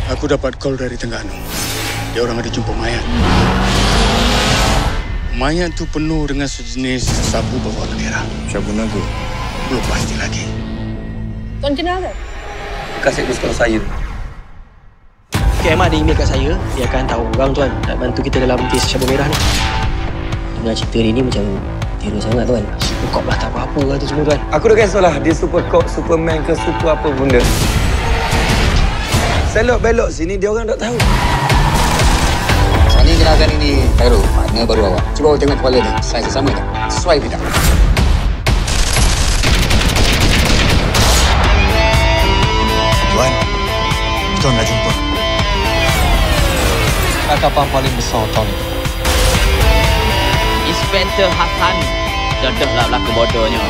Aku dapat call dari Terengganu. Dia orang ada jumpa mayat. Mayat tu penuh dengan sejenis sabu berwarna merah. Sabu naga? Belum pasti lagi. Tuan kenal ke? Kasih sekolah saya. KMR ada email kat saya. Dia akan hantar orang tuan nak bantu kita dalam kes sabu merah ni. Dengar cerita ni macam terror sangat tuan. Super cop lah tak apa-apa lah tu semua tuan. Aku dah kisahlah dia super cop, Superman ke super apa benda. Selok belok sini dia orang tak tahu. Saya kenalkan ini Khairul, partner baru awak. Cuba awak tengok kepala dia. Saiz sama tak? Sesuai tidak? Tuan, kita nak jumpa. Kapal paling besar tahun ini. Inspektor Hassan dodahlah berlaku bodohnya.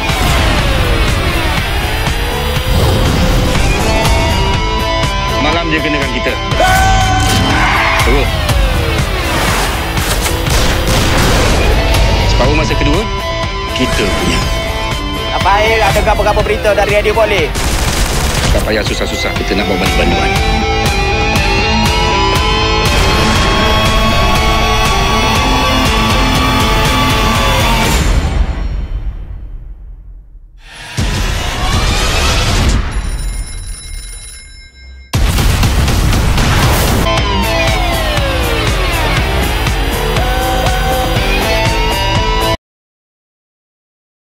Malam dia kenakan kita. Terus. Separuh masa kedua, kita punya. Apa ada apa-apa berita dari radio boleh? Tak payah susah-susah, kita nak bawa bantuan.